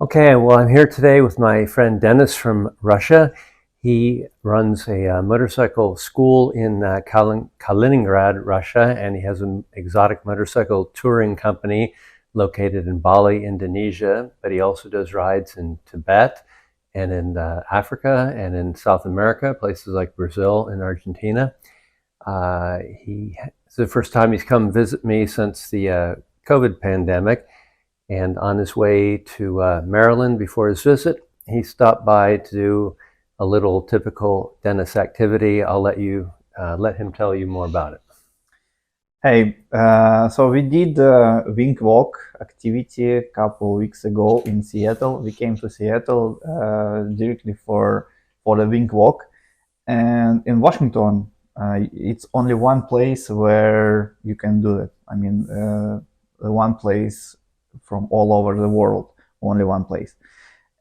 Okay, well, I'm here today with my friend Dennis from Russia. He runs a motorcycle school in Kaliningrad, Russia, and he has an exotic motorcycle touring company located in Bali, Indonesia. But he also does rides in Tibet and in Africa and in South America, places like Brazil and Argentina. It's the first time he's come visit me since the COVID pandemic. And on his way to Maryland before his visit, he stopped by to do a little typical Dennis activity. I'll let him tell you more about it. Hey, so we did a wing walk activity a couple of weeks ago in Seattle. We came to Seattle directly for the wing walk, and in Washington, it's only one place where you can do it. I mean, one place from all over the world, only one place.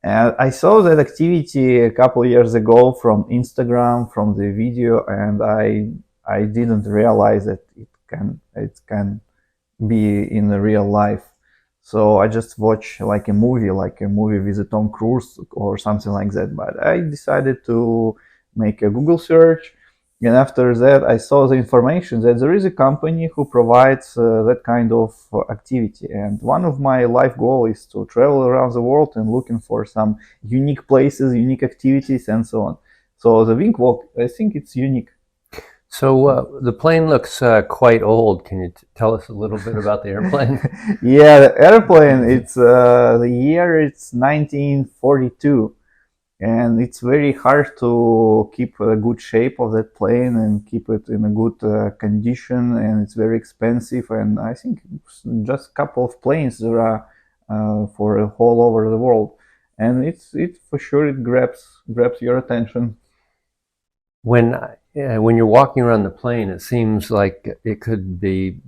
And I saw that activity a couple of years ago from Instagram, from the video, and I didn't realize that it can be in the real life. So I just watched like a movie with Tom Cruise or something like that. But I decided to make a Google search, and after that I saw the information that there is a company who provides that kind of activity. And one of my life goals is to travel around the world and looking for some unique places, unique activities, and so on. So the wing walk, I think it's unique. So the plane looks quite old. Can you tell us a little bit about the airplane? Yeah, the airplane, it's the year it's 1942, and it's very hard to keep a good shape of that plane and keep it in a good condition, and it's very expensive. And I think it's just a couple of planes there are for all over the world, and it's for sure it grabs your attention. When you're walking around the plane, it seems like it could be,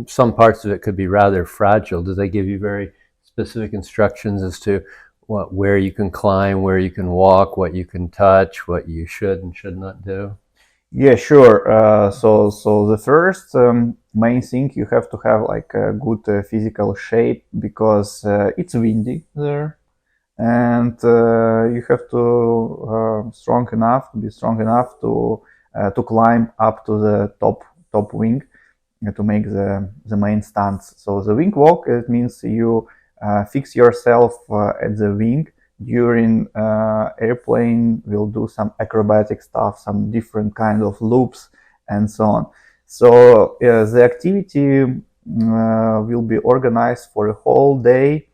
some parts of it could be rather fragile. Do they give you very specific instructions as to where you can climb, where you can walk, what you can touch, what you should and should not do? Yeah, sure. So the first main thing, you have to have like a good physical shape, because it's windy there, and you have to be strong enough to climb up to the top wing to make the main stunts. So the wing walk, it means you fix yourself at the wing. During airplane, we'll do some acrobatic stuff, some different kind of loops, and so on. So the activity will be organized for a whole day,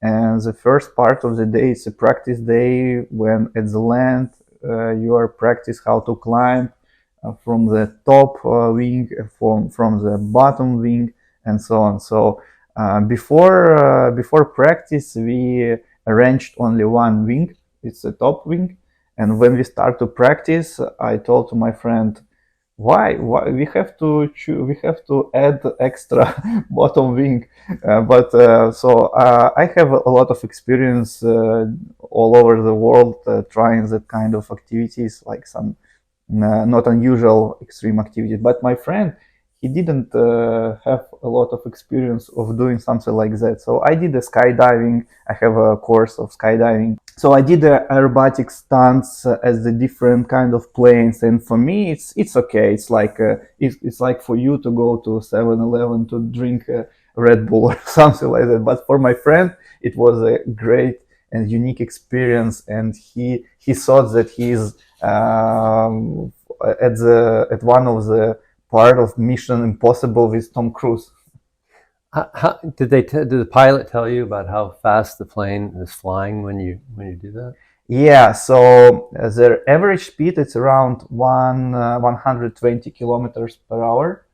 and the first part of the day is a practice day, when at the land you are practice how to climb from the top wing, from the bottom wing, and so on. So before practice, we arranged only one wing. It's a top wing, and when we start to practice, I told to my friend, why we have to add extra bottom wing. I have a lot of experience all over the world trying that kind of activities, like some not unusual extreme activities. But my friend, he didn't have a lot of experience of doing something like that. So I did a skydiving. I have a course of skydiving. So I did the aerobatic stunts as the different kind of planes. And for me, it's okay. It's like for you to go to 7-Eleven to drink Red Bull or something like that. But for my friend, it was a great and unique experience. And he thought that he's at one of the part of Mission Impossible with Tom Cruise. Did the pilot tell you about how fast the plane is flying when you do that? Yeah, so their average speed is around 120 kilometers per hour.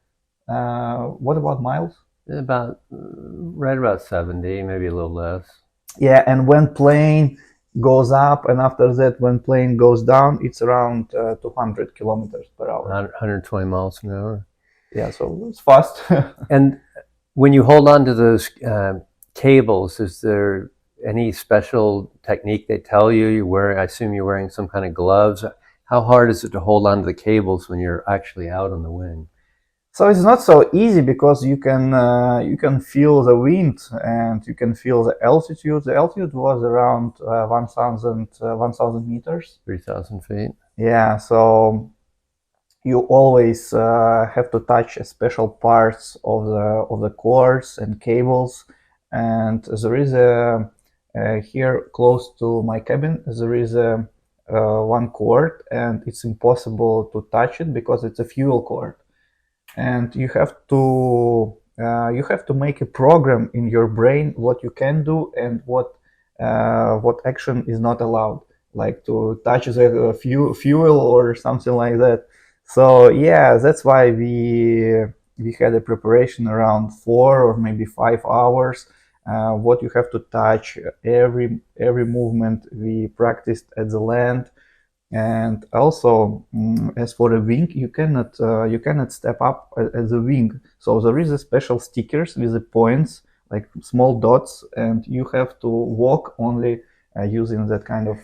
What about miles? Right about 70, maybe a little less. Yeah, and when plane goes up, and after that when plane goes down, it's around 200 kilometers per hour. 120 miles an hour. Yeah, so it's fast. And when you hold on to those cables, is there any special technique they tell you? I assume you're wearing some kind of gloves. How hard is it to hold on to the cables when you're actually out on the wing? So it's not so easy because you can feel the wind and you can feel the altitude. The altitude was around 1,000 meters. 3,000 feet. Yeah, so you always have to touch special parts of the cords and cables. And there is a here close to my cabin there is a one cord, and it's impossible to touch it because it's a fuel cord, and you have to make a program in your brain what you can do and what action is not allowed, like to touch the fuel or something like that. So yeah, that's why we had a preparation around 4 or maybe 5 hours. What you have to touch, every movement we practiced at the land. And also, as for the wing, you cannot step up at the wing. So there is a special stickers with the points, like small dots, and you have to walk only using that kind of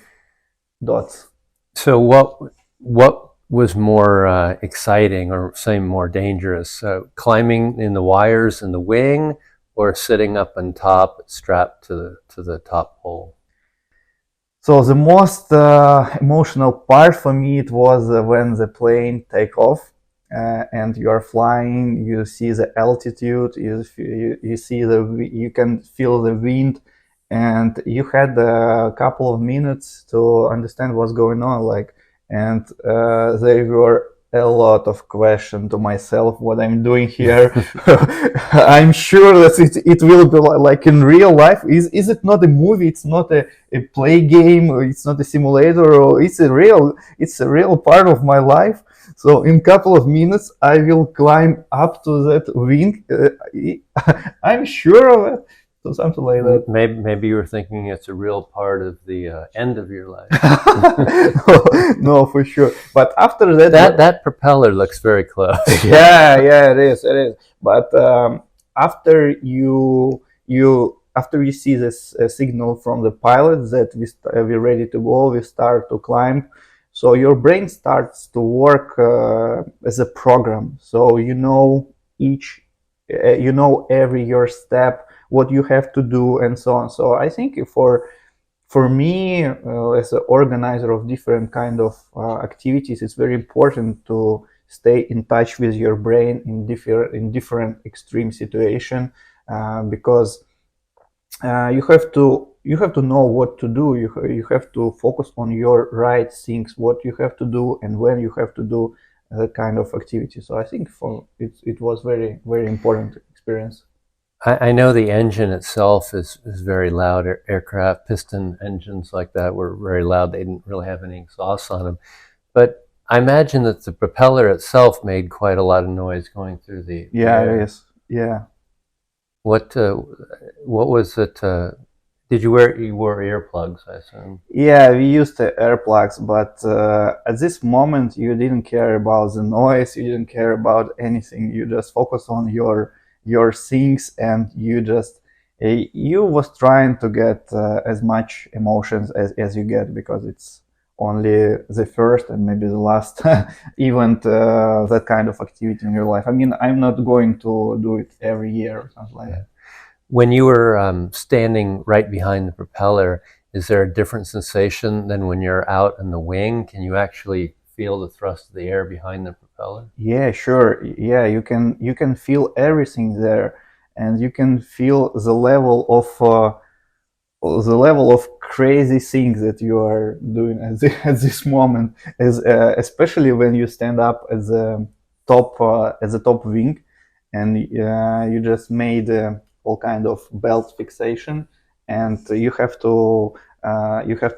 dots. So what was more exciting, or say more dangerous, climbing in the wires in the wing, or sitting up on top strapped to the top pole? So the most emotional part for me it was when the plane take off and you are flying. You see the altitude. You see you can feel the wind, and you had a couple of minutes to understand what's going on. Like, and there were a lot of questions to myself what I'm doing here. I'm sure that it will be like in real life. Is it not a movie? It's not a play game, or it's not a simulator, or it's a real part of my life. So in a couple of minutes I will climb up to that wing. I'm sure of it. So something like that. Maybe you were thinking it's a real part of the end of your life. No, for sure. But after that propeller looks very close. yeah, it is. But after after you see this signal from the pilot that we're ready to go, we start to climb. So your brain starts to work as a program. So you know every your step, what you have to do, and so on. So I think for me, as an organizer of different kind of activities, it's very important to stay in touch with your brain in different extreme situation, because you have to know what to do. You have to focus on your right things, what you have to do, and when you have to do that kind of activity. So I think it was very very important experience. I know the engine itself is very loud. Aircraft piston engines like that were very loud. They didn't really have any exhaust on them. But I imagine that the propeller itself made quite a lot of noise going through the air. It is. Yeah. What was it? You wore earplugs, I assume? Yeah, we used the earplugs, but at this moment you didn't care about the noise. You didn't care about anything. You just focus on your things, and you was trying to get as much emotions as you get, because it's only the first and maybe the last event, that kind of activity in your life. I mean, I'm not going to do it every year or something like that. When you were standing right behind the propeller, is there a different sensation than when you're out in the wing? Can you actually feel the thrust of the air behind the propeller? Yeah, sure. Yeah, you can feel everything there, and you can feel the level of crazy things that you are doing at this moment, especially when you stand up at the top wing, and you just made all kind of belt fixation, and you have to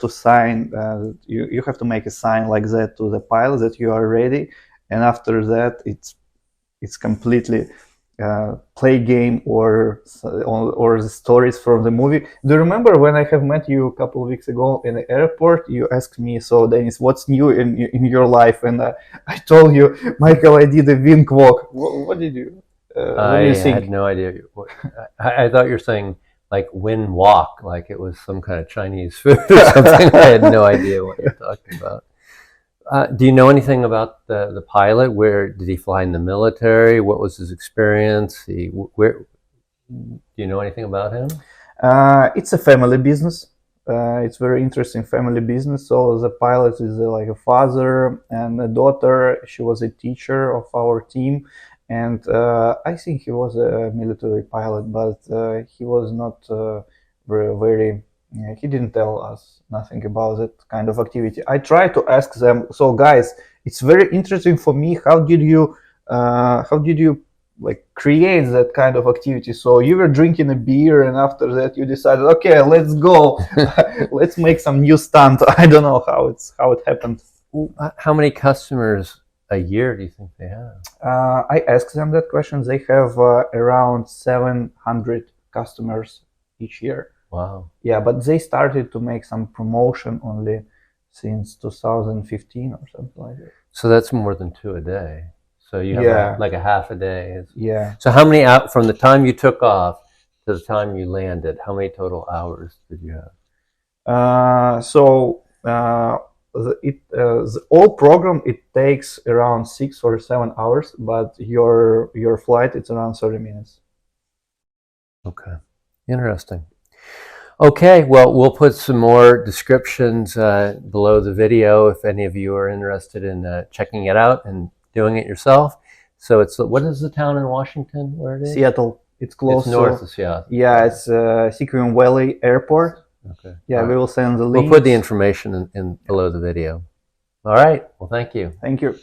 sign, you have to make a sign like that to the pilot that you are ready, and after that it's completely play game or the stories from the movie. Do you remember when I have met you a couple of weeks ago in the airport? You asked me, "So Dennis, what's new in your life?" And I told you, "Michael, I did a wing walk." What did you? What do you think? I had no idea. I thought you were saying like wind walk, like it was some kind of Chinese food or something. I had no idea what you're talking about. Do you know anything about the pilot? Where did he fly in the military? What was his experience? Where do you know anything about him? It's a family business. It's very interesting family business. So the pilot is like a father and a daughter. She was a teacher of our team, and I think he was a military pilot, but he was not very. He didn't tell us nothing about that kind of activity. I tried to ask them. So, guys, it's very interesting for me. How did you like create that kind of activity? So you were drinking a beer, and after that you decided, okay, let's go, let's make some new stunt. I don't know how it happened. How many customers a year do you think they have? I asked them that question. They have around 700 customers each year. Wow. Yeah, but they started to make some promotion only since 2015 or something like that. So that's more than 2 a day. So you have like a half a day. Yeah. So how many out from the time you took off to the time you landed? How many total hours did you have? The whole program, it takes around 6 or 7 hours, but your flight, it's around 30 minutes. Okay, interesting. Okay, well, we'll put some more descriptions below the video if any of you are interested in checking it out and doing it yourself. So it's, what is the town in Washington where it is? Seattle. It's close. It's north of Seattle. Yeah, it's Sequim Valley Airport. Okay. Yeah, we will send the link. We'll put the information in below the video. All right. Well, thank you. Thank you.